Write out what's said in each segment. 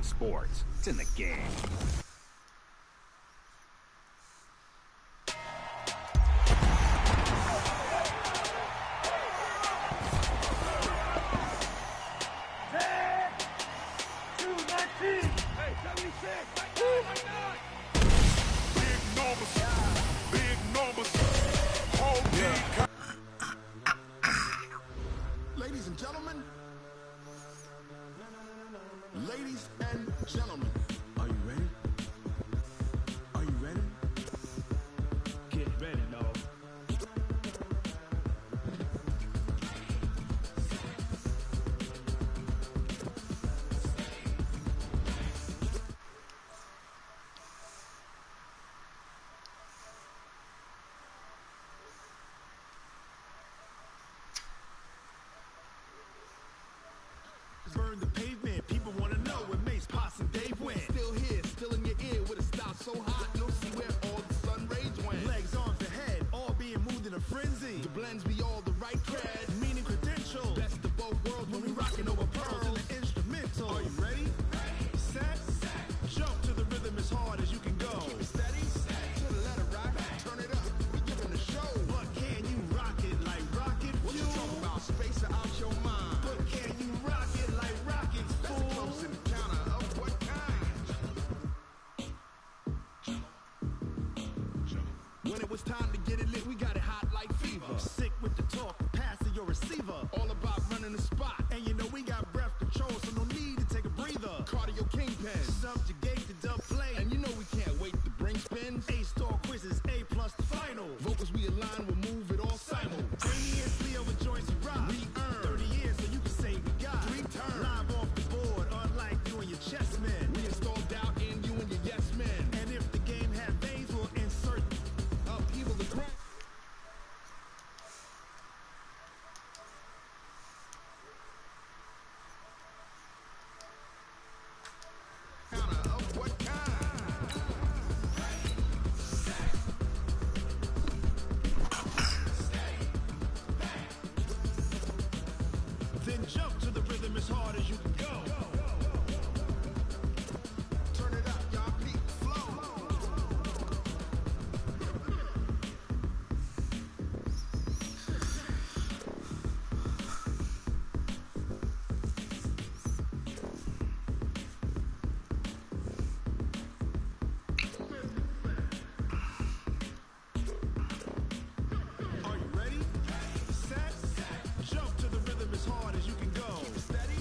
EA Sports. It's in the game. Ladies and gentlemen, are you ready? Are you ready? Get ready, dog. Burn the pavement, people wanna know where Mace, Potts, and Dave went. Still here, still in your ear with a style so hot, you'll see where all the sun rays went. Legs, arms, and head, all being moved in a frenzy. The blends be all the right cred, meaning credentials. Best of both worlds when we rockin' over pearls in the instrumental. Are you ready? Set, jump to the rhythm as hard as you can go. Keep it steady, to the letter rock, turn it up, we giving the show. But can you rock it like rocket fuel? What you talking about, space or out your mind? But can you rock it like rockets, fool? That's close in the counter of what kind? When it was time to get it lit, we got it hot like fever. Sick with the talk, passing your receiver. All about running the spot. And you know we got breath control, so no need to take a breather. Cardio kingpin, subjugate the dub play. And you know we can't wait to bring spins. A-star quizzes, A+ the final. Vocals we align, we'll move it all simultaneously over joints we rock. We earn 30 years, so you can say we got 3 turns. Live off the board, unlike you and your chess men. We install doubt in you and your yes men. And if the game had veins, we'll insert upheaval the ground. Of what kind? Then jump to the rhythm as hard as you can go. Turn it up, y'all, peak flow. Are you ready? Set, jump to the rhythm as hard as you can go. Keep it steady.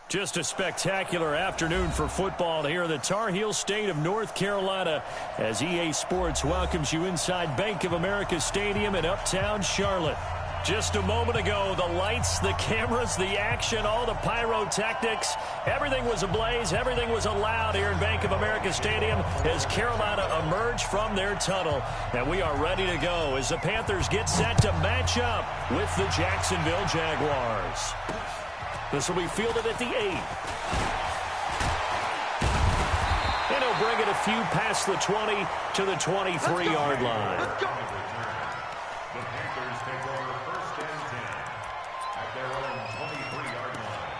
Just a spectacular afternoon for football here in the Tar Heel state of North Carolina as EA Sports welcomes you inside Bank of America Stadium in Uptown Charlotte. Just a moment ago, the lights, the cameras, the action, all the pyrotechnics, everything was ablaze, everything was allowed here in Bank of America Stadium as Carolina emerged from their tunnel. And we are ready to go as the Panthers get set to match up with the Jacksonville Jaguars. This will be fielded at the 8. And he'll bring it a few past the 20 to the 23-yard line. The Panthers take over first and 10 at their own 23-yard line.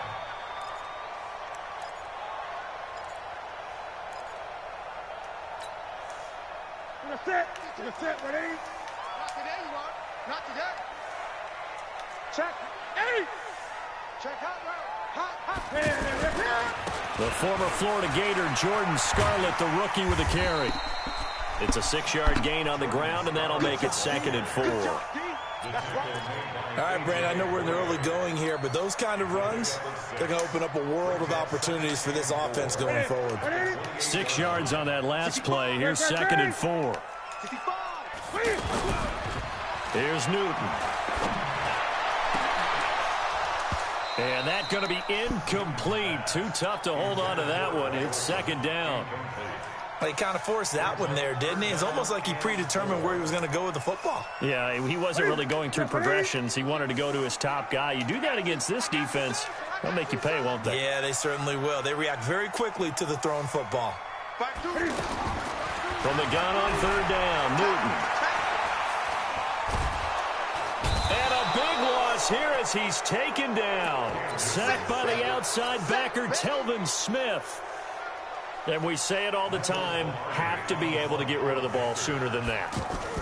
To the set, ready? Not today, you are. Not today. Check. 8. Check hot route. Hot. The former Florida Gator, Jordan Scarlett, the rookie with a carry. It's a 6-yard gain on the ground, and that'll make it 2nd and 4. All right, Brandon, I know we're in the early going here, but those kind of runs, they're going to open up a world of opportunities for this offense going forward. 6 yards on that last play. Here's 2nd and 4. Here's Newton. And that's going to be incomplete. Too tough to hold on to that one. It's 2nd down. He kind of forced that one there, didn't he? It's almost like he predetermined where he was going to go with the football. Yeah, he wasn't really going through progressions. He wanted to go to his top guy. You do that against this defense, they'll make you pay, won't they? Yeah, they certainly will. They react very quickly to the thrown football. From the gun on 3rd down, Newton. And a big loss here as he's taken down. Sacked by the outside backer, Telvin Smith. And we say it all the time, have to be able to get rid of the ball sooner than that.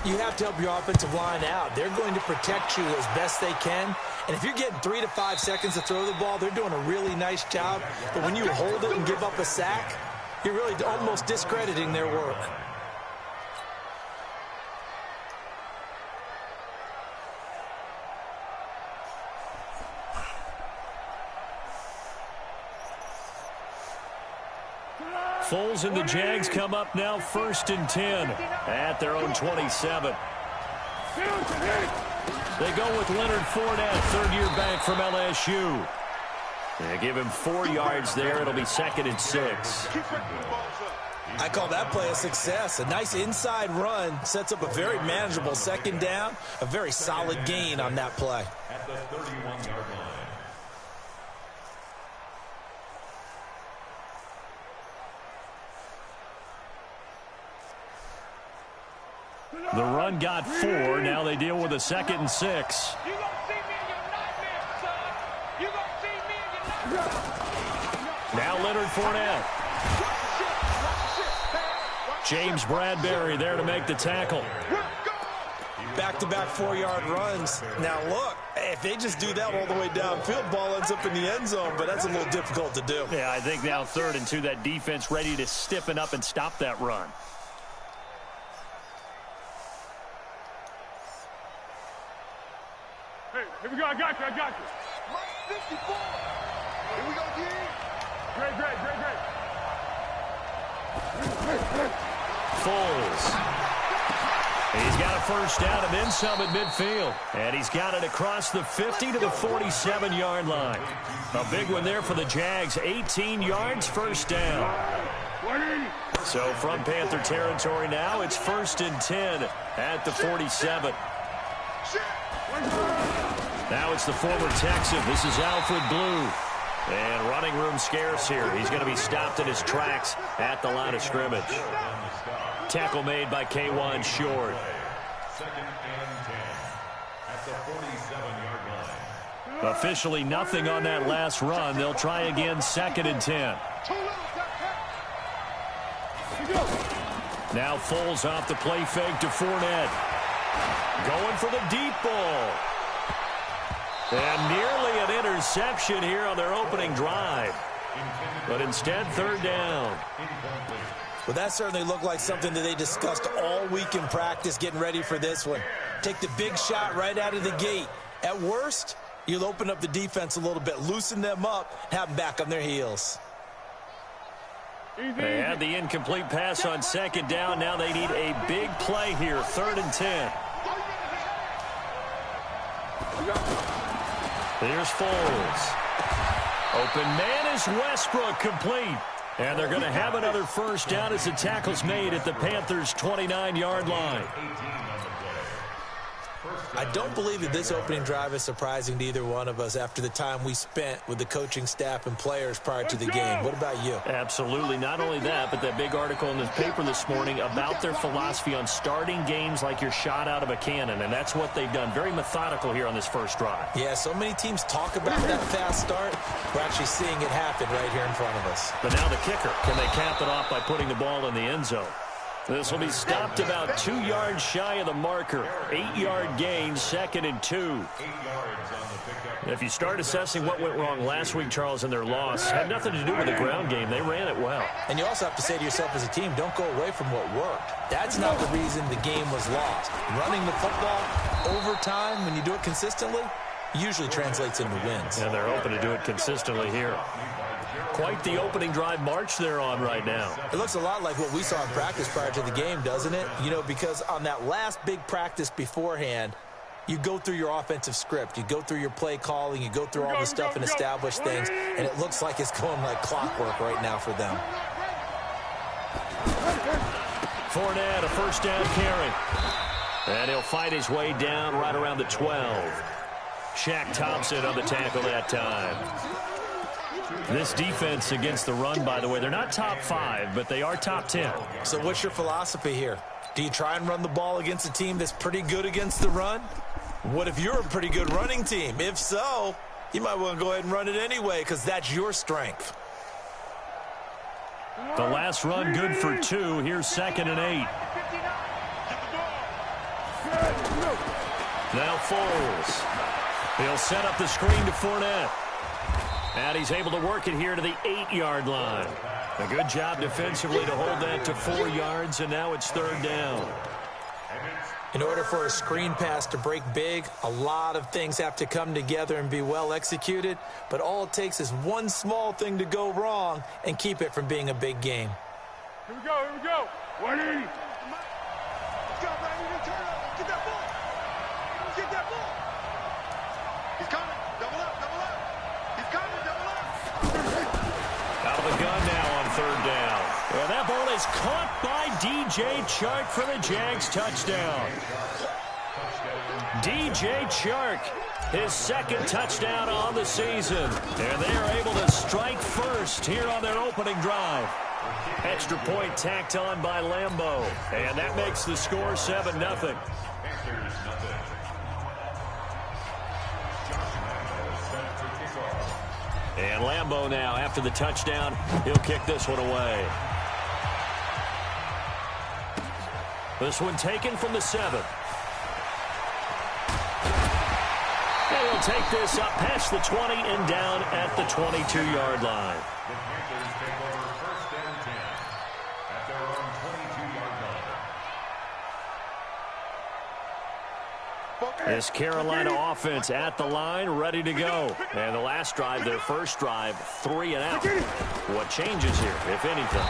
You have to help your offensive line out. They're going to protect you as best they can. And if you're getting 3 to 5 seconds to throw the ball, they're doing a really nice job. But when you hold it and give up a sack, you're really almost discrediting their work. Foles and the Jags come up now 1st and 10 at their own 27. They go with Leonard Fournette, third-year back from LSU. They give him 4 yards there. It'll be 2nd and 6. I call that play a success. A nice inside run sets up a very manageable 2nd down. A very solid gain on that play. At the 31-yard line. The run got 4. Now they deal with a 2nd and 6. You gonna see me in your nightmares, son. You gonna see me in your nightmares. Now Leonard Fournette. James Bradbury there to make the tackle. Back-to-back 4-yard runs. Now, look, if they just do that all the way downfield, ball ends up in the end zone, but that's a little difficult to do. Yeah, I think now 3rd and 2, that defense ready to stiffen up and stop that run. Hey, here we go. I got you. Mike 54. Here we go, G. Great. Foles. He's got a 1st down and then some at midfield. And he's got it across the 50 to the 47-yard line. A big one there for the Jags. 18 yards, 1st down. So from Panther territory now, it's 1st and 10 at the 47. Now it's the former Texan. This is Alfred Blue. And running room scarce here. He's going to be stopped in his tracks at the line of scrimmage. Tackle made by K'Wan Short. 2nd and 10 at the 47-yard line. Officially nothing on that last run. They'll try again 2nd and 10. Now Foles off the play fake to Fournette. Going for the deep ball. And nearly an interception here on their opening drive. But instead, 3rd down. Well, that certainly looked like something that they discussed all week in practice getting ready for this one. Take the big shot right out of the gate. At worst, you'll open up the defense a little bit, loosen them up, have them back on their heels. They had the incomplete pass on 2nd down. Now they need a big play here, 3rd and 10. Here's Foles. Open man is Westbrook, complete. And they're going to have another 1st down as the tackle's made at the Panthers' 29-yard line. I don't believe that this opening drive is surprising to either one of us after the time we spent with the coaching staff and players prior to the game. What about you? Absolutely. Not only that, but that big article in the paper this morning about their philosophy on starting games like you're shot out of a cannon, and that's what they've done. Very methodical here on this 1st drive. Yeah, so many teams talk about that fast start. We're actually seeing it happen right here in front of us. But now the kicker. Can they cap it off by putting the ball in the end zone? This will be stopped about 2 yards shy of the marker. 8-yard gain, 2nd and 2. 8 yards on the pickup. If you start assessing what went wrong last week, Charles, in their loss, had nothing to do with the ground game. They ran it well. And you also have to say to yourself as a team, don't go away from what worked. That's not the reason the game was lost. Running the football over time, when you do it consistently, usually translates into wins. And they're open to do it consistently here. Quite the opening drive march they're on right now. It looks a lot like what we saw in practice prior to the game, doesn't it? You know, because on that last big practice beforehand, you go through your offensive script. You go through your play calling. You go through all the stuff and establish things. And it looks like it's going like clockwork right now for them. Fournette, a 1st down carry. And he'll fight his way down right around the 12. Shaq Thompson on the tackle that time. This defense against the run, by the way, they're not top 5, but they are top 10. So what's your philosophy here? Do you try and run the ball against a team that's pretty good against the run? What if you're a pretty good running team? If so, you might want to go ahead and run it anyway because that's your strength. The last run good for 2. Here's 2nd and 8. Now Foles. He'll set up the screen to Fournette. And he's able to work it here to the 8-yard line. A good job defensively to hold that to 4 yards, and now it's 3rd down. In order for a screen pass to break big, a lot of things have to come together and be well executed, but all it takes is one small thing to go wrong and keep it from being a big game. Here we go, here we go. 180. Let's go, Brandon. Turn up. Get that ball. Get that ball. He's coming. Double up, double up. He's coming, double up. Out of the gun now on 3rd down. And that ball is caught by DJ Chark for the Jags touchdown. DJ Chark, his 2nd touchdown on the season. And they are able to strike first here on their opening drive. Extra point tacked on by Lambeau. And that makes the score 7-0. And Lambeau now, after the touchdown, he'll kick this one away. This one taken from the 7. And he'll take this up past the 20 and down at the 22-yard line. The Panthers take over 1st and 10 at their own 22-yard line. This Carolina offense at the line, ready to go. And the last drive, their first drive, 3 and out. What changes here, if anything?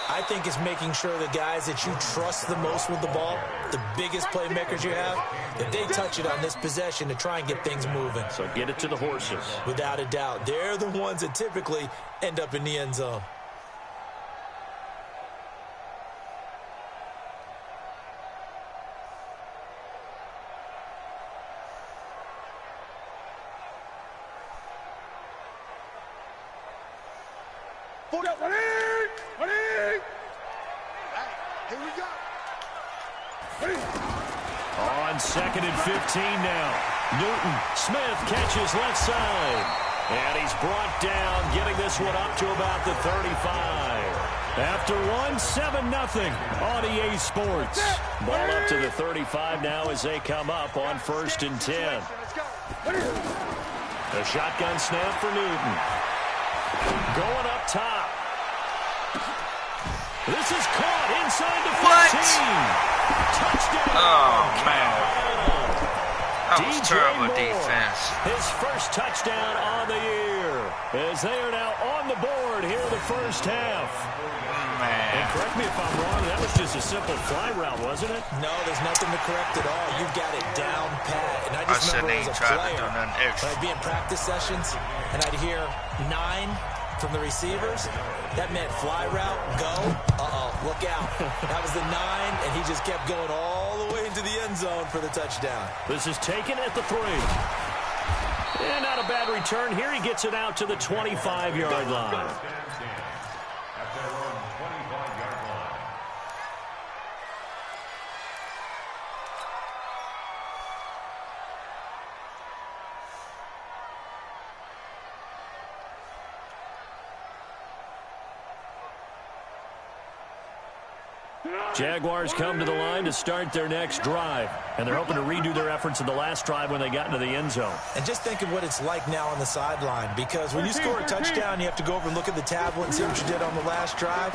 I think it's making sure the guys that you trust the most with the ball, the biggest playmakers you have, that they touch it on this possession to try and get things moving. So get it to the horses. Without a doubt. They're the ones that typically end up in the end zone. On 2nd and 15 now. Newton, Smith catches left side. And he's brought down, getting this one up to about the 35. After one, 7-0 on EA Sports. Ball up to the 35 now as they come up on 1st and 10. A shotgun snap for Newton. Going up top. This is caught inside the 15. Touchdown. Oh, man. That was DJ terrible Moore, defense. his first touchdown on the year. As they are now on the board here in the first half. Man. And correct me if I'm wrong, that was just a simple fly route, wasn't it? No, there's nothing to correct at all. You got it down pat. And I just remember as a player, when I'd be in practice sessions and I'd hear 9 from the receivers, that meant fly route, go, look out. That was the 9, and he just kept going all the way into the end zone for the touchdown. This is taken at the 3. And not a bad return here. He gets it out to the 25-yard line. At their own 25-yard line. Jaguars come to the line to start their next drive. And they're hoping to redo their efforts in the last drive when they got into the end zone. And just think of what it's like now on the sideline, because when you score a touchdown, you have to go over and look at the tablet and see what you did on the last drive.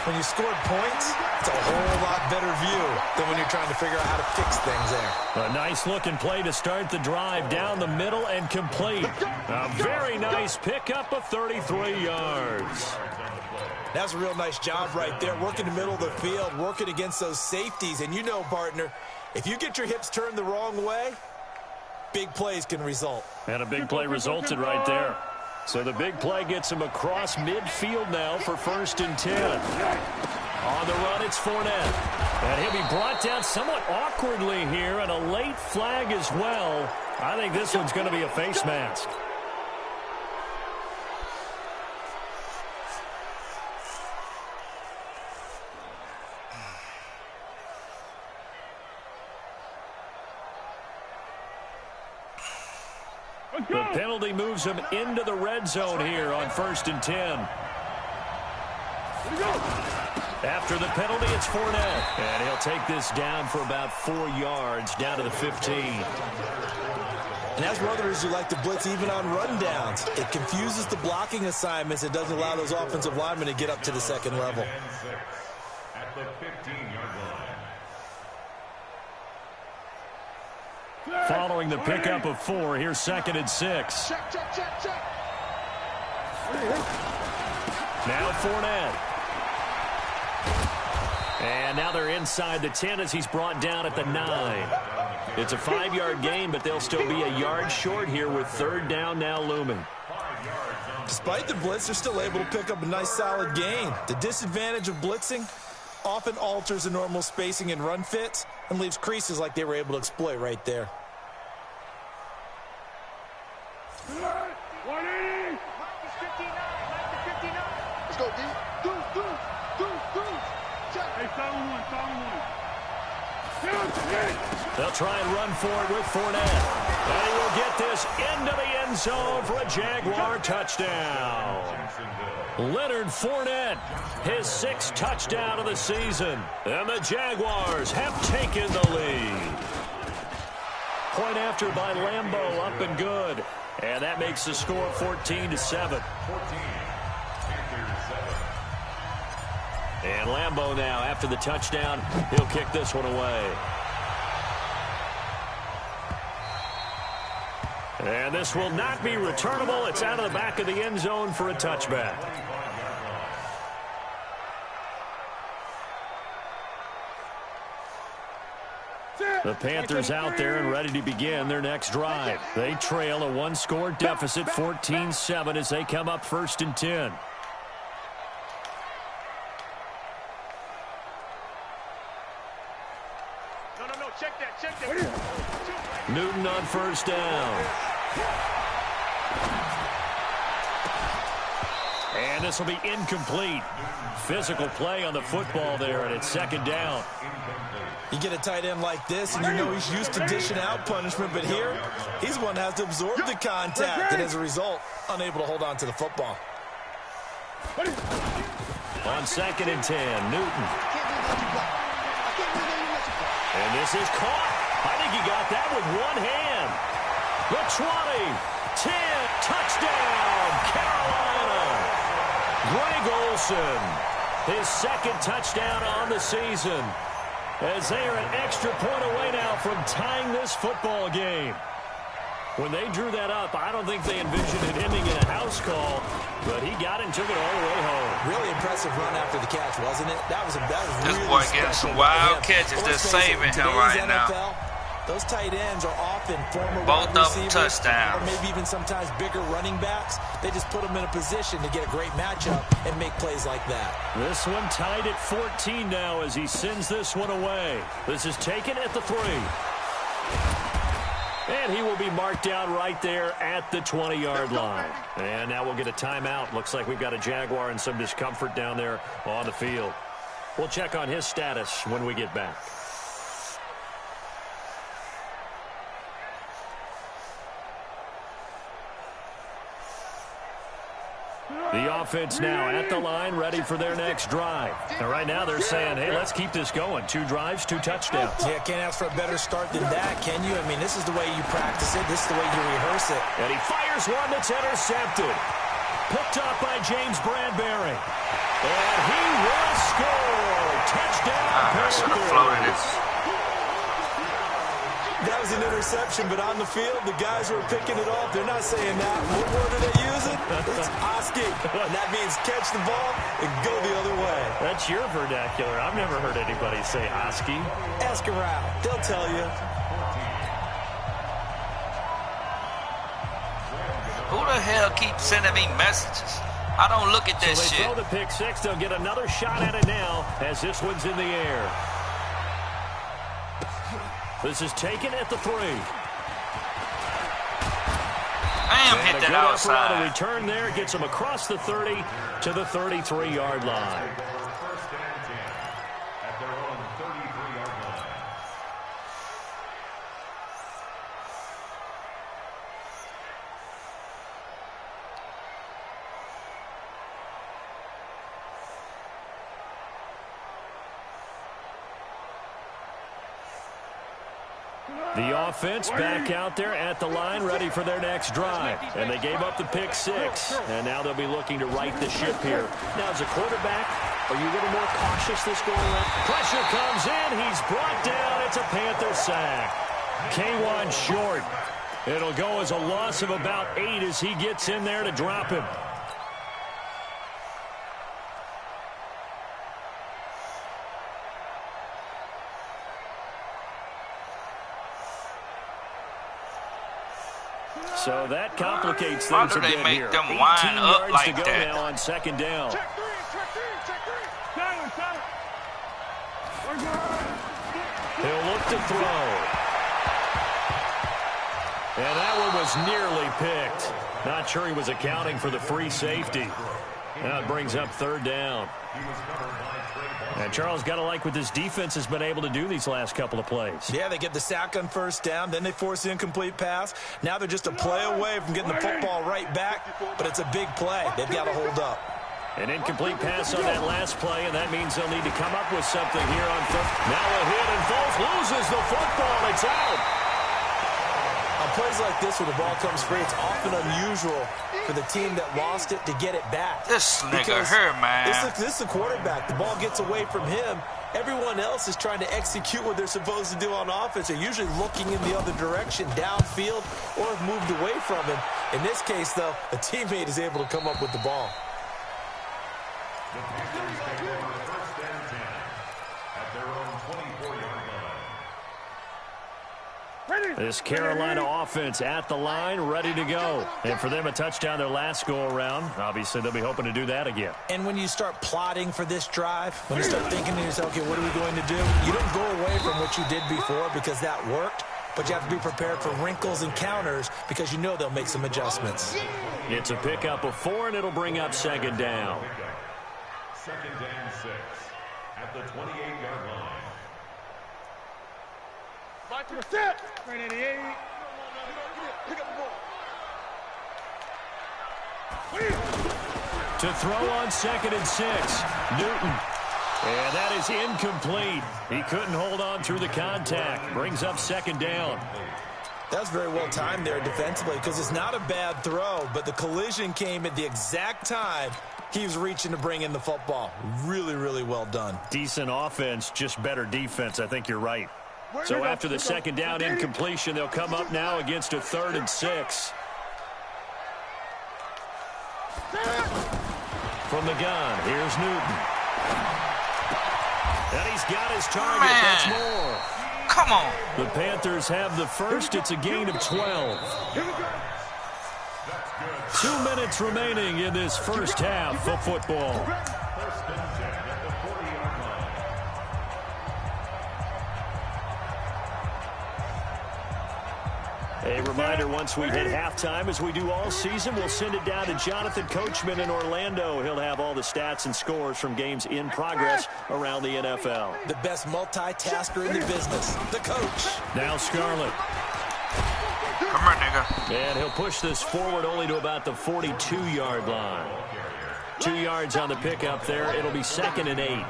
When you scored points, it's a whole lot better view than when you're trying to figure out how to fix things there. A nice-looking play to start the drive down the middle and complete. A very nice pickup of 33 yards. That's a real nice job right there, working the middle of the field, working against those safeties. And you know, partner, if you get your hips turned the wrong way, big plays can result. And a big play resulted right there. So the big play gets him across midfield now for 1st and 10. On the run, it's Fournette. And he'll be brought down somewhat awkwardly here, and a late flag as well. I think this one's going to be a face mask. moves them into the red zone here on 1st and 10. After the penalty, it's Fournette. And he'll take this down for about 4 yards, down to the 15. And as runners, you like to blitz even on rundowns. It confuses the blocking assignments. It doesn't allow those offensive linemen to get up to the second level. At the 15-yard line. Following the pickup of 4, here's 2nd and 6. Check. Now Fournette. And now they're inside the 10 as he's brought down at the 9. It's a 5-yard gain, but they'll still be a yard short here with 3rd down now looming. Despite the blitz, they're still able to pick up a nice solid gain. The disadvantage of blitzing often alters the normal spacing and run fits and leaves creases like they were able to exploit right there. 180. Let's go, D. Deuce. Check. Hey, solid one. They'll try and run for it with Fournette. And he will get this into the end zone for a Jaguar touchdown. Leonard Fournette, his 6th touchdown of the season. And the Jaguars have taken the lead. Point after by Lambeau, up and good. And that makes the score 14-7. And Lambeau now, after the touchdown, he'll kick this one away. And this will not be returnable. It's out of the back of the end zone for a touchback. The Panthers out there and ready to begin their next drive. They trail a 1-score deficit, 14-7, as they come up 1st and 10. No, check that. Newton on 1st down. And this will be incomplete. Physical play on the football there, and it's 2nd down. You get a tight end like this, and you know he's used to dishing out punishment, but here, he's the one that has to absorb the contact, and as a result, unable to hold on to the football. On 2nd and 10, Newton. And this is caught. I think he got that with one hand. The 20, 10, touchdown, Carolina. Greg Olsen, his 2nd touchdown on the season, as they are an extra point away now from tying this football game. When they drew that up, I don't think they envisioned it ending in a house call, but he got it and took it all the way home. Really impressive run after the catch, wasn't it? That was this really boy getting some wild catches. They're saving him right now. Those tight ends are often former both wide of them receivers, touchdowns, or maybe even sometimes bigger running backs. They just put them in a position to get a great matchup and make plays like that. This one tied at 14 now as he sends this one away. This is taken at the 3. And he will be marked down right there at the 20-yard line. And now we'll get a timeout. Looks like we've got a Jaguar in some discomfort down there on the field. We'll check on his status when we get back. The offense now at the line, ready for their next drive. And right now they're saying, hey, let's keep this going. 2 drives, 2 touchdowns. Yeah, can't ask for a better start than that, can you? I mean, this is the way you practice it. This is the way you rehearse it. And he fires one that's intercepted. Picked up by James Bradbury. And he will score. Touchdown. I should have floated it. That was an interception, but on the field, the guys who are picking it off, they're not saying that. What word are they using? It's Oski. And that means catch the ball and go the other way. That's your vernacular. I've never heard anybody say Oski. Ask around. They'll tell you. Who the hell keeps sending me messages? I don't look at that shit. So they shit. throw the pick 6. They'll get another shot at it now as this one's in the air. This is taken at the 3. Damn, hit that outside. The return there gets him across the 30 to the 33-yard line. First and 10 at their own 33-yard line. The offense back out there at the line, ready for their next drive. And they gave up the pick 6, and now they'll be looking to right the ship here. Now, as a quarterback, are you a little more cautious this going on? Pressure comes in. He's brought down. It's a Panther sack. K1 short. It'll go as a loss of about 8 as he gets in there to drop him. So that complicates things a bit here. 18 yards like to go that? now on second down. Check three. Silence. He'll look to throw. And that one was nearly picked. Not sure he was accounting for the free safety. Now it brings up third down. And Charles, got to like what this defense has been able to do these last couple of plays. Yeah, they get the sack on first down, then they force the incomplete pass. Now they're just a play away from getting the football right back, but it's a big play. They've got to hold up. An incomplete pass on that last play, and that means they'll need to come up with something here on third. Now a hit, and Foles loses the football. It's out. On plays like this, when the ball comes free, it's often unusual for the team that lost it to get it back. This nigga here, man. This is the quarterback. The ball gets away from him. Everyone else is trying to execute what they're supposed to do on offense. They're usually looking in the other direction, downfield, or have moved away from him. In this case, though, a teammate is able to come up with the ball. The Panthers take over first and 10 at their own 24-yard line. This Carolina offense at the line, ready to go. And for them, a touchdown their last go-around. Obviously, they'll be hoping to do that again. And when you start plotting for this drive, when you start thinking to yourself, okay, what are we going to do? You don't go away from what you did before because that worked, but you have to be prepared for wrinkles and counters because you know they'll make some adjustments. It's a pickup of 4, and it'll bring up second down. Second and 6 at the 28-yard line. Set. Right at the 8. Pick up the ball. To throw on second and 6, Newton. And that is incomplete. He couldn't hold on through the contact. Brings up second down. That's very well timed there defensively because it's not a bad throw, but the collision came at the exact time he was reaching to bring in the football. Really, really well done. Decent offense, just better defense. I think you're right. So after the second down incompletion, they'll come up now against a 3rd and 6. From the gun, here's Newton. And he's got his target. Man. That's more. Come on. The Panthers have the first. It's a gain of 12. 2 minutes remaining in this first half of football. First and 10 at the 40-yard line. A reminder, once we hit halftime, as we do all season, we'll send it down to Jonathan Coachman in Orlando. He'll have all the stats and scores from games in progress around the NFL. The best multitasker in the business, the coach. Now Scarlett. Come here, nigga. And he'll push this forward only to about the 42-yard line. 2 yards on the pickup there. It'll be 2nd and 8.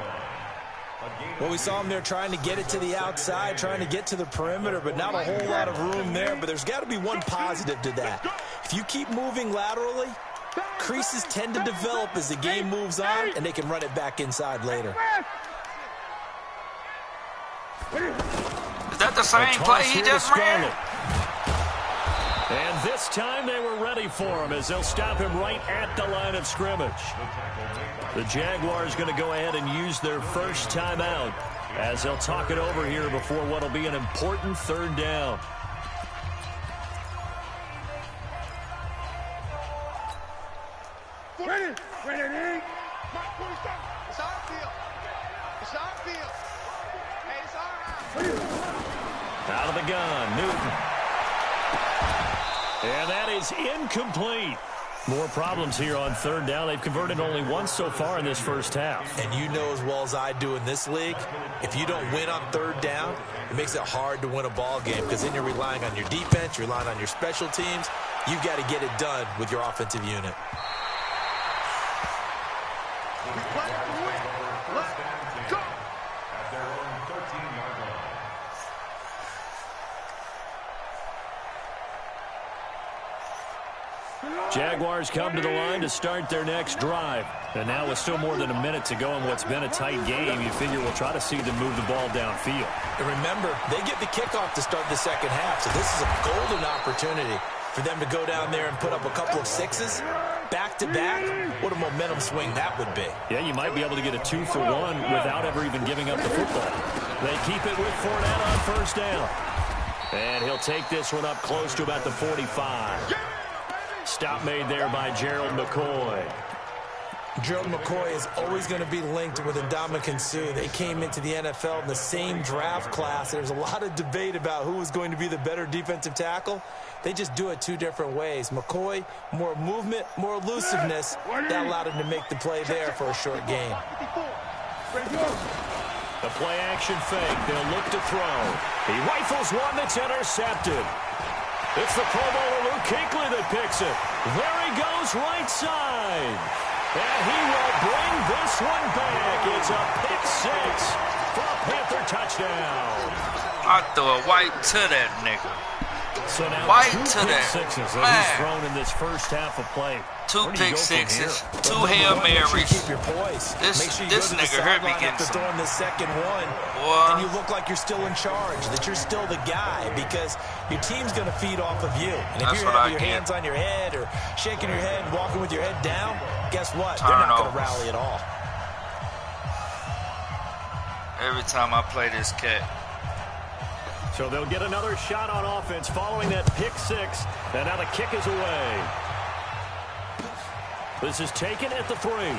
Well, we saw him there trying to get it to the outside, trying to get to the perimeter, but not a whole lot of room there. But there's got to be one positive to that. If you keep moving laterally, creases tend to develop as the game moves on, and they can run it back inside later. Is that the same play he just ran? And this time they were ready for him as they'll stop him right at the line of scrimmage. The Jaguars going to go ahead and use their first timeout as they'll talk it over here before what will be an important 3rd down. Ready. It's our field. It's our field. Hey, it's our house. Out of the gun, Newton. And that is incomplete. More problems here on 3rd down. They've converted only once so far in this first half. And you know as well as I do in this league, if you don't win on 3rd down, it makes it hard to win a ball game because then you're relying on your defense, you're relying on your special teams. You've got to get it done with your offensive unit. Jaguars come to the line to start their next drive. And now with still more than a minute to go in what's been a tight game, you figure we'll try to see them move the ball downfield. And remember, they get the kickoff to start the second half, so this is a golden opportunity for them to go down there and put up a couple of sixes back-to-back. What a momentum swing that would be. Yeah, you might be able to get a 2-for-1 without ever even giving up the football. They keep it with Fournette on first down. And he'll take this one up close to about the 45. Stop made there by Gerald McCoy. Gerald McCoy is always going to be linked with Ndamukong Suh. They came into the NFL in the same draft class. There's a lot of debate about who was going to be the better defensive tackle. They just do it two different ways. McCoy, more movement, more elusiveness. That allowed him to make the play there for a short gain. The play action fake. They'll look to throw. He rifles one that's intercepted. It's the Pro Bowler Luke Kuechly that picks it. There he goes right side. And he will bring this one back. It's a pick six for a Panther touchdown. I throw a white to that nigga. So now white two to pick that. sixes that he's thrown in this first half of play. Two Where do you pick go from sixes, here? two Hail Marys. Keep your poise. This Make sure you nigga hurt me getting after some. throwing the second one, Boy. and you look like you're still in charge, that you're still the guy, because your team's going to feed off of you. And if That's you're what I having your get. hands on your head or shaking your head and walking with your head down, guess what? They're Turnovers. not going to rally at all. Every time I play this cat. So they'll get another shot on offense following that pick six. And now the kick is away. This is taken at the 3. And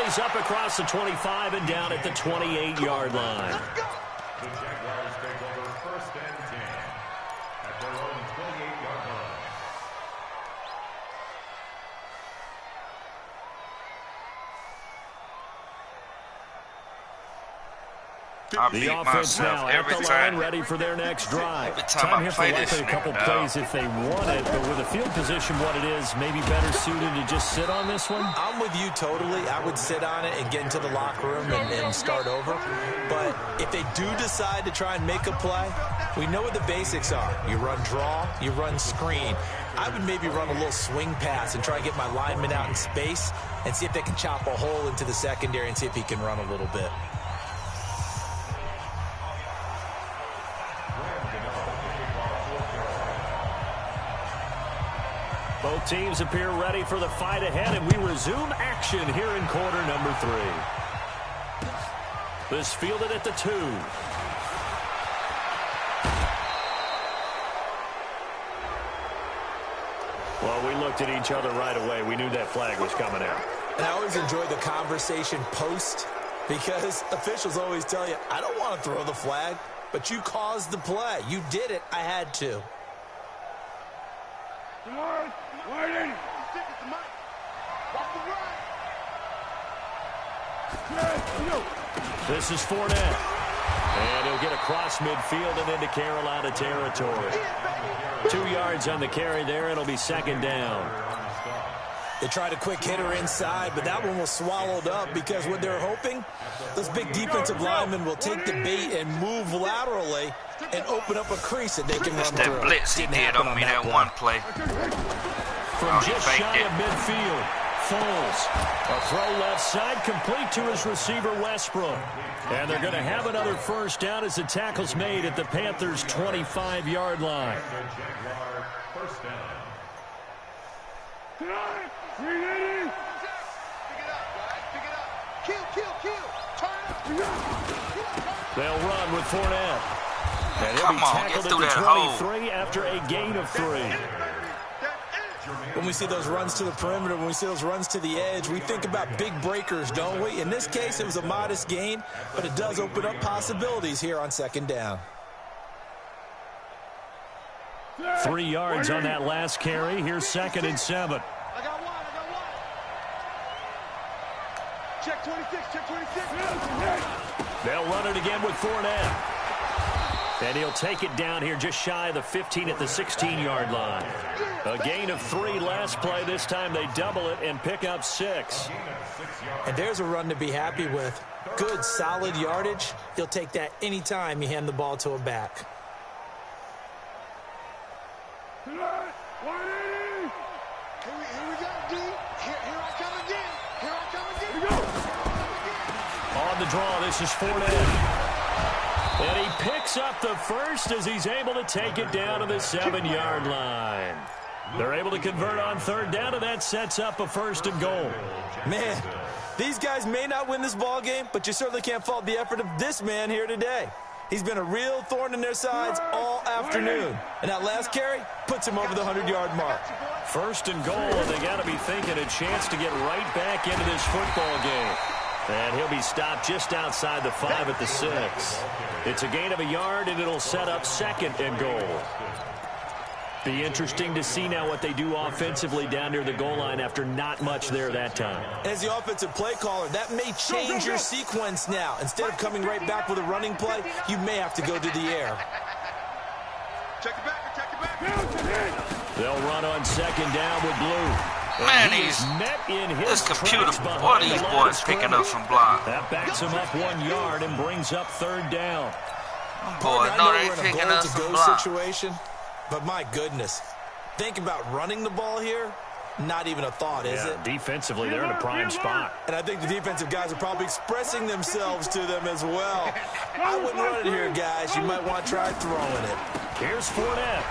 he's up across the 25 and down at the 28-yard line. The Jaguars take over first and 10 at their own 28-yard line. I The beat offense myself now at every the line, time. ready for their next drive. Every time I here for play likely this a couple nigga, plays if they want it, but with the field position what it is, maybe better suited to just sit on this one? I'm with you totally. I would sit on it and get into the locker room and start over. But if they do decide to try and make a play, we know what the basics are. You run draw, you run screen. I would maybe run a little swing pass and try and get my lineman out in space and see if they can chop a hole into the secondary and see if he can run a little bit. Both teams appear ready for the fight ahead, and we resume action here in quarter number 3. This fielded at the 2. Well, we looked at each other right away. We knew that flag was coming out. And I always enjoy the conversation post, because officials always tell you, I don't want to throw the flag, but you caused the play. You did it. I had to. Come on, waiting. This is Fournette. And he'll get across midfield and into Carolina territory. 2 yards on the carry there. It'll be second down. They tried a quick hitter inside, but that one was swallowed up because what they're hoping, those big defensive linemen will take the bait and move laterally and open up a crease that they can run through. That blitz he Didn't did happen on me that play. one play. From he just faked shy it. of midfield, Foles. A throw left side complete to his receiver, Westbrook. And they're going to have another first down as the tackle's made at the Panthers' 25-yard line. First down. They'll run with Fournette. And he'll Come be on, tackled get at through the that hole. 23 after a gain of 3. When we see those runs to the perimeter, when we see those runs to the edge, we think about big breakers, don't we? In this case, it was a modest gain, but it does open up possibilities here on second down. 3 yards on that last carry. Here's 2nd and 7. I got one. Check 26, check 26. They'll run it again with Fournette. And he'll take it down here just shy of the 15 at the 16-yard line. A gain of 3 last play. This time they double it and pick up 6. And there's a run to be happy with. Good, solid yardage. You'll take that anytime you hand the ball to a back. Here we go, D. Here I come again. Here I come again. Here we go. On the draw, this is Fournette. And he picks up the first as he's able to take it down to the 7-yard line. They're able to convert on third down, and that sets up a 1st and goal. Man, these guys may not win this ball game, but you certainly can't fault the effort of this man here today. He's been a real thorn in their sides all afternoon. And that last carry puts him over the 100-yard mark. 1st and goal, and they got to be thinking a chance to get right back into this football game. And he'll be stopped just outside the 5 at the 6. It's a gain of a yard, and it'll set up 2nd and goal. Be interesting to see now what they do offensively down near the goal line after not much there that time. As the offensive play caller, that may change your sequence now. Instead of coming right back with a running play, you may have to go to the air. Check it back, check it back. They'll run on 2nd down with Blue. Man, this computer, what are these boys picking up from block? That backs him up 1 yard and brings up 3rd down. Boy, no, they picking up some block. Situation, but my goodness, think about running the ball here. Not even a thought, is it? Defensively, they're in a prime spot. And I think the defensive guys are probably expressing themselves to them as well. I wouldn't run it here, guys. You might want to try throwing it. Here's Fournette.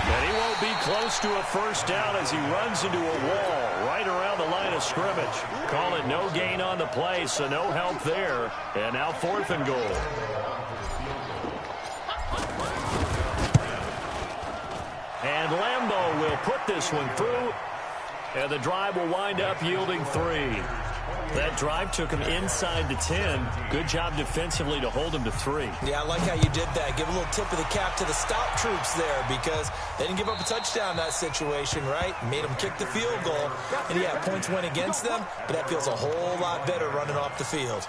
And he won't be close to a 1st down as he runs into a wall right around the line of scrimmage. Call it no gain on the play, so no help there. And now 4th and goal. And Lambeau will put this one through. And the drive will wind up yielding 3. That drive took him inside the 10. Good job defensively to hold him to 3. Yeah, I like how you did that. Give a little tip of the cap to the stout troops there because they didn't give up a touchdown in that situation, right? Made them kick the field goal. And, yeah, points went against them, but that feels a whole lot better running off the field.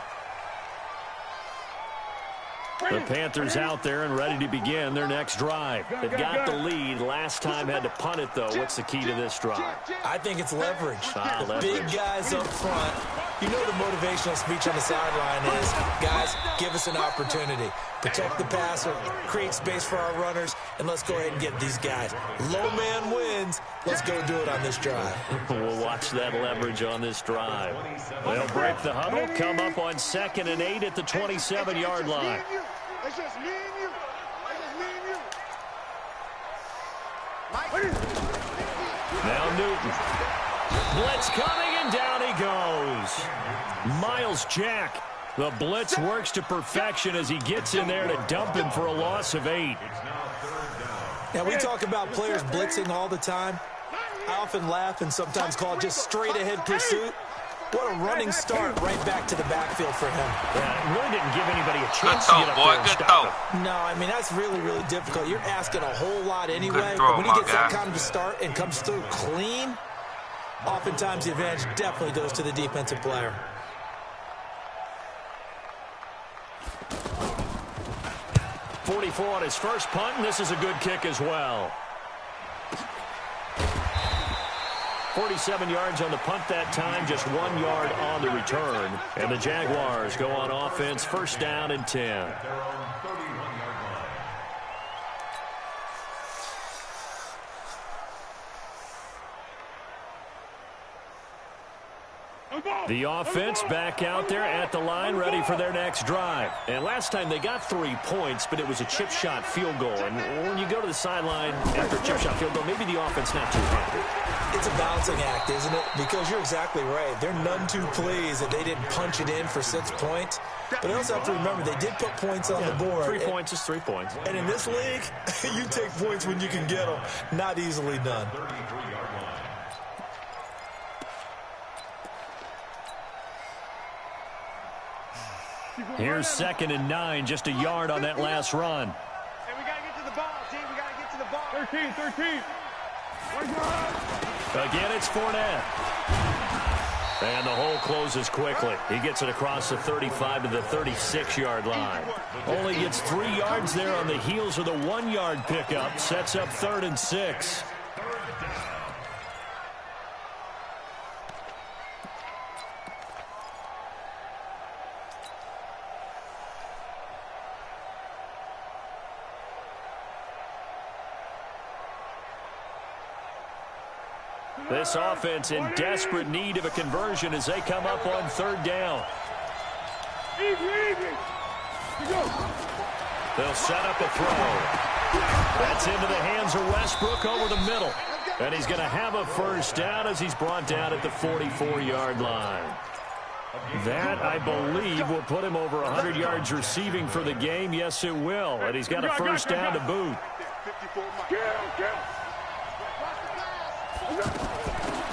The Panthers out there and ready to begin their next drive. They've got the lead. Last time had to punt it, though. What's the key to this drive? I think it's leverage. The big guys up front. You know the motivational speech on the sideline is, guys, give us an opportunity. Protect the passer, create space for our runners, and let's go ahead and get these guys. Low man wins. Let's go do it on this drive. We'll watch that leverage on this drive. They'll break the huddle, come up on 2nd and 8 at the 27-yard line. It's just me and you. It's just me and you. Now Newton. Blitz coming, and down he goes. Miles Jack. The blitz works to perfection as he gets in there to dump him for a loss of 8. Now, we talk about players blitzing all the time. I often laugh and sometimes call it just straight-ahead pursuit. What a running start right back to the backfield for him. Yeah, it really didn't give anybody a chance to get up there and stop him. No, I mean, that's really, really difficult. You're asking a whole lot anyway. Throw, but when he gets that kind of start and comes through clean, oftentimes the advantage definitely goes to the defensive player. .44 on his first punt, and this is a good kick as well. 47 yards on the punt that time, just 1 yard on the return. And the Jaguars go on offense, 1st down and 10. The offense back out there at the line, ready for their next drive. And last time they got 3 points, but it was a chip shot field goal. And when you go to the sideline after a chip shot field goal, maybe the offense not too happy. It's a balancing act, isn't it? Because you're exactly right. They're none too pleased that they didn't punch it in for 6 points. But they also have to remember they did put points on the board. 3 points is 3 points. And in this league, you take points when you can get them. Not easily done. Here's 2nd and 9, just a yard on that last run. Hey, we got to get to the ball, team. We got to get to the ball. 13. Again, it's Fournette. And the hole closes quickly. He gets it across the 35 to the 36-yard line. Only gets 3 yards there on the heels of the 1-yard pickup. Sets up 3rd and 6. This offense in desperate need of a conversion as they come up on third down. They'll set up a throw. That's into the hands of Westbrook over the middle. And he's going to have a first down as he's brought down at the 44-yard line. That, I believe, will put him over 100 yards receiving for the game. Yes, it will. And he's got a first down to boot.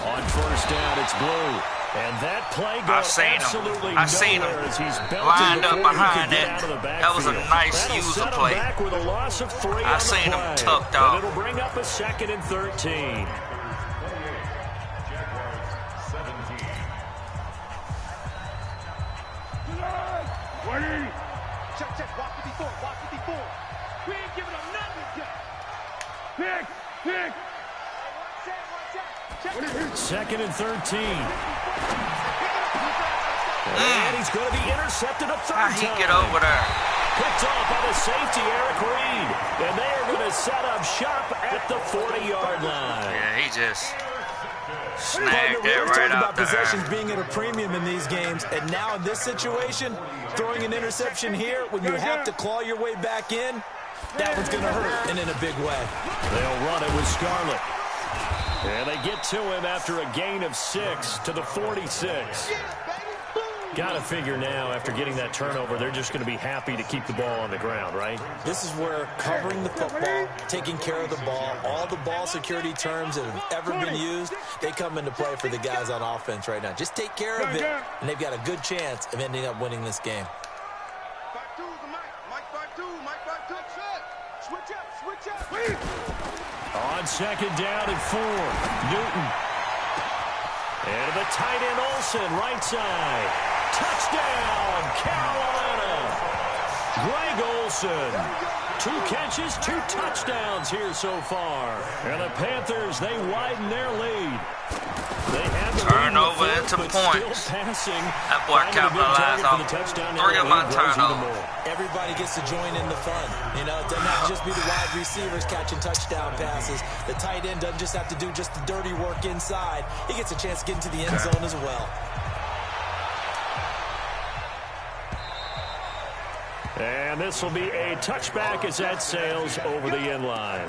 On first down, it's Blue. And that play goes absolutely nowhere as he's lined up behind it. That was a nice user play. Back with a loss of 3 I seen him tucked off. And it'll bring up a 2nd and 13. Check, walk 54, walk 54. We ain't giving them nothing yet. Pick. Check. 2nd and 13. And he's going to be intercepted a third time. How he get over there? Picked off by the safety, Eric Reed. And they are going to set up shop at the 40-yard line. Yeah, he just snagged that right out there. Possessions being at a premium in these games, and now in this situation, throwing an interception here when you have to claw your way back in, that one's going to hurt, and in a big way. They'll run it with Scarlett. And they get to him after a gain of 6 to the 46. Got to figure now, after getting that turnover, they're just going to be happy to keep the ball on the ground, right? This is where covering the football, taking care of the ball, all the ball security terms that have ever been used, they come into play for the guys on offense right now. Just take care of it, and they've got a good chance of ending up winning this game. On 2nd down and 4, Newton. And the tight end Olsen, right side. Touchdown, Carolina. Greg Olsen. 2 catches, 2 touchdowns here so far. And the Panthers, they widen their lead. They have the turnover lead into but points. still passing. That boy capitalized on 3 of my turnovers. Everybody gets to join in the fun. You know, it doesn't have to just be the wide receivers catching touchdown passes. The tight end doesn't just have to do just the dirty work inside. He gets a chance to get into the end zone as well. And this will be a touchback as that sails over the end line.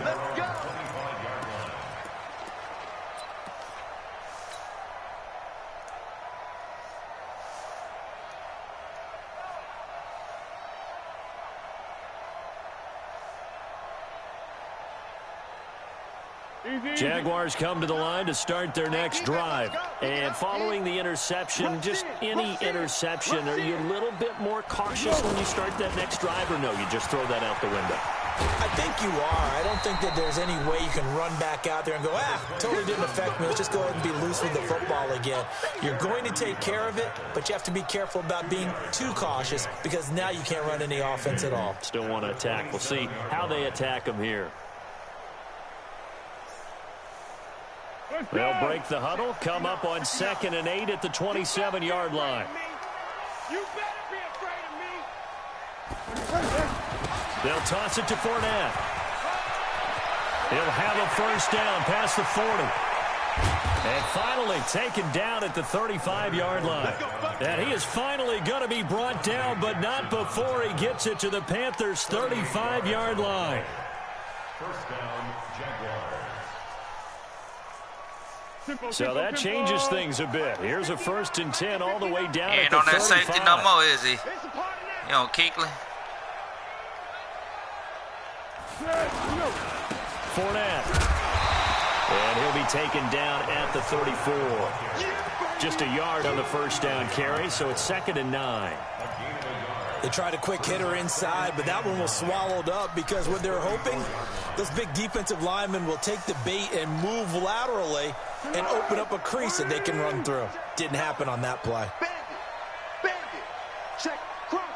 Jaguars come to the line to start their next drive. And following the interception, just any interception, are you a little bit more cautious when you start that next drive, or no, you just throw that out the window? I think you are. I don't think that there's any way you can run back out there and go, totally didn't affect me. Let's just go ahead and be loose with the football again. You're going to take care of it, but you have to be careful about being too cautious because now you can't run any offense at all. Still want to attack. We'll see how they attack them here. They'll break the huddle, come up on 2nd and 8 at the 27-yard line. You better be afraid of me. They'll toss it to Fournette. He'll have a first down past the 40. And finally taken down at the 35-yard line. And he is finally going to be brought down, but not before he gets it to the Panthers' 35-yard line. First down, Jaguars. So that changes things a bit. Here's a 1st and 10 all the way down at the 35. Ain't on that safety no more, is he? You know, Keekly. Fournette. And he'll be taken down at the 34. Just a yard on the first down carry, so it's 2nd and 9. They tried a quick hitter inside, but that one was swallowed up because what they're hoping, those big defensive linemen will take the bait and move laterally and open up a crease that they can run through. Didn't happen on that play. Bandit. Check. Crunch.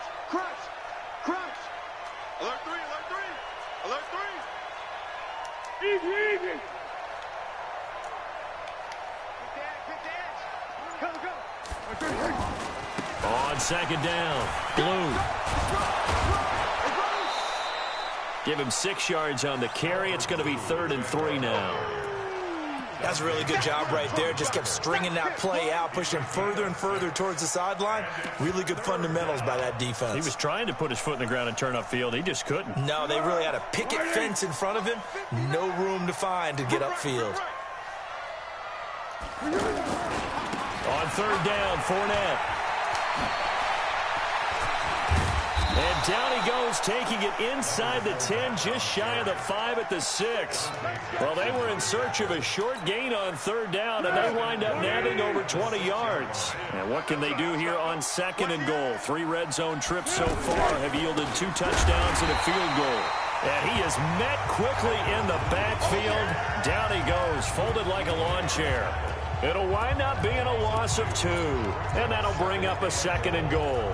Alert 3. Easy. Go. On 2nd down, Blue. Give him 6 yards on the carry. It's going to be 3rd and 3 now. That's a really good job right there. Just kept stringing that play out, pushing him further and further towards the sideline. Really good fundamentals by that defense. He was trying to put his foot in the ground and turn upfield. He just couldn't. No, they really had a picket fence in front of him. No room to find to get upfield. On third down, Fournette. And down he goes, taking it inside the 10, just shy of the 5 at the 6. Well, they were in search of a short gain on third down, and they wind up nabbing over 20 yards. And what can they do here on second and goal? 3 red zone trips so far have yielded 2 touchdowns and a field goal. And he is met quickly in the backfield. Down he goes, folded like a lawn chair. It'll wind up being a loss of 2, and that'll bring up a second and goal.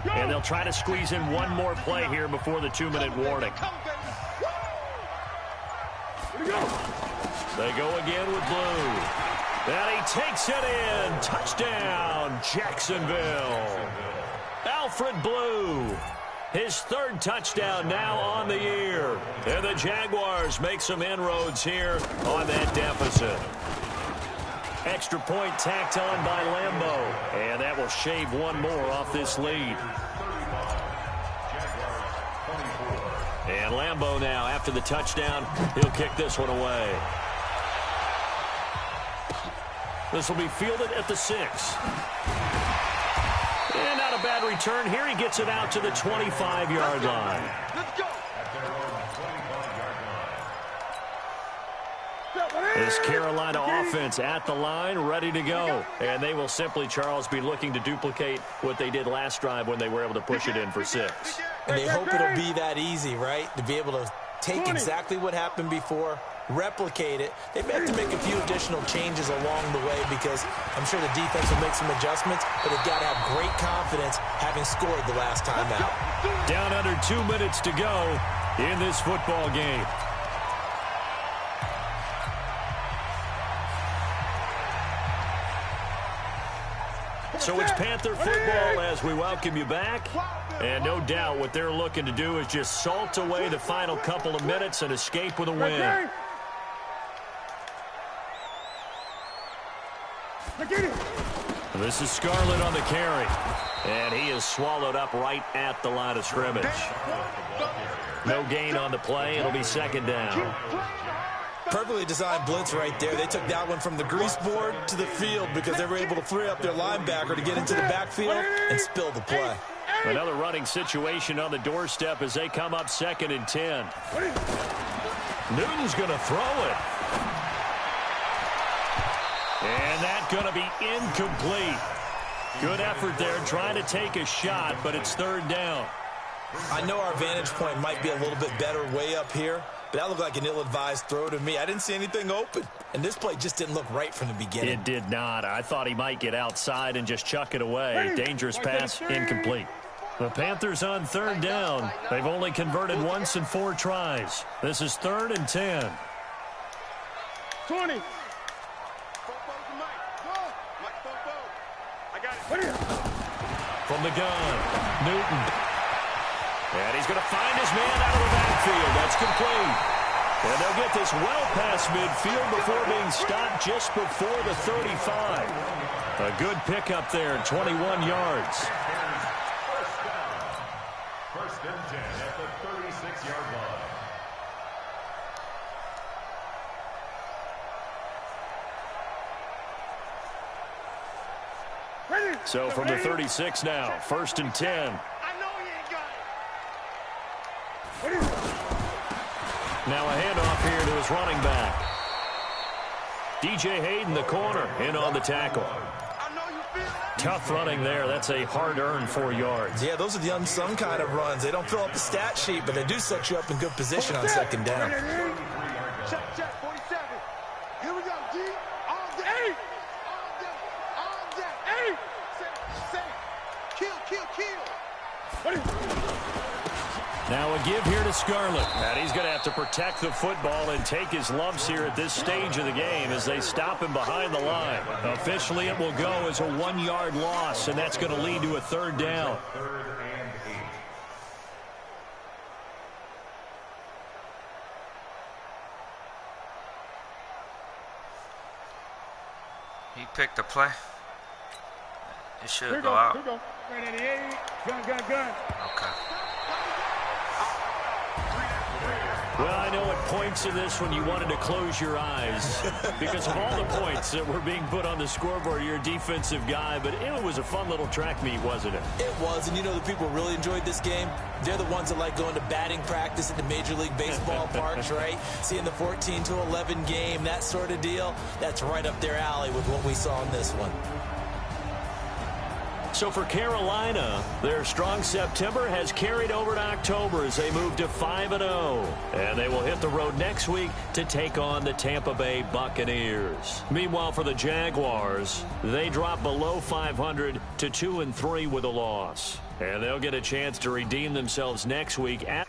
And they'll try to squeeze in one more play here before the 2-minute warning. They go again with Blue. And he takes it in. Touchdown, Jacksonville. Alfred Blue. His 3rd touchdown now on the year. And the Jaguars make some inroads here on that deficit. Extra point tacked on by Lambeau. And that will shave one more off this lead. And Lambeau now, after the touchdown, he'll kick this one away. This will be fielded at the 6. And not a bad return here. He gets it out to the 25-yard line. Let's go. This Carolina offense at the line, ready to go. And they will simply, Charles, be looking to duplicate what they did last drive when they were able to push it in for 6. And they hope it'll be that easy, right? To be able to take exactly what happened before, replicate it. They may have to make a few additional changes along the way because I'm sure the defense will make some adjustments, but they've got to have great confidence having scored the last time out. Down under 2 minutes to go in this football game. So it's Panther football as we welcome you back. And no doubt what they're looking to do is just salt away the final couple of minutes and escape with a win. This is Scarlett on the carry. And he is swallowed up right at the line of scrimmage. No gain on the play. It'll be second down. Perfectly designed blitz right there. They took that one from the grease board to the field because they were able to free up their linebacker to get into the backfield and spill the play. Another running situation on the doorstep as they come up 2nd and 10. Newton's going to throw it. And that's going to be incomplete. Good effort there trying to take a shot, but it's 3rd down. I know our vantage point might be a little bit better way up here, but that looked like an ill-advised throw to me. I didn't see anything open, and this play just didn't look right from the beginning. It did not. I thought he might get outside and just chuck it away. Dangerous pass, incomplete. The Panthers on 3rd down. They've only converted once in 4 tries. This is 3rd and 10. 20. From the gun, Newton. And he's going to find his man out of the backfield. That's complete. And they'll get this well past midfield before being stopped just before the 35. A good pickup there, 21 yards. First and 10 at the 36-yard line. So from the 36 now, 1st and 10. I know he ain't got it. Now a handoff here to his running back. DJ Hayden, the corner, in on the tackle. I know you feel that. Tough running there. That's a hard-earned 4 yards. Yeah, those are the unsung kind of runs. They don't fill up the stat sheet, but they do set you up in good position on 2nd down. Check, 47. Here we go, D. All day. a give here to Scarlett. And he's going to have to protect the football and take his lumps here at this stage of the game as they stop him behind the line. Officially, it will go as a 1-yard loss, and that's going to lead to a 3rd down. He picked the play. It should go out. Gun. Okay. Well, I know at points in this when you wanted to close your eyes because of all the points that were being put on the scoreboard. You're a defensive guy, but it was a fun little track meet, wasn't it? It was, and you know the people really enjoyed this game? They're the ones that like going to batting practice at the Major League Baseball parks, right? Seeing the 14-11 game, that sort of deal. That's right up their alley with what we saw in this one. So for Carolina, their strong September has carried over to October as they move to 5-0. And they will hit the road next week to take on the Tampa Bay Buccaneers. Meanwhile, for the Jaguars, they drop below 500 to 2-3 with a loss. And they'll get a chance to redeem themselves next week at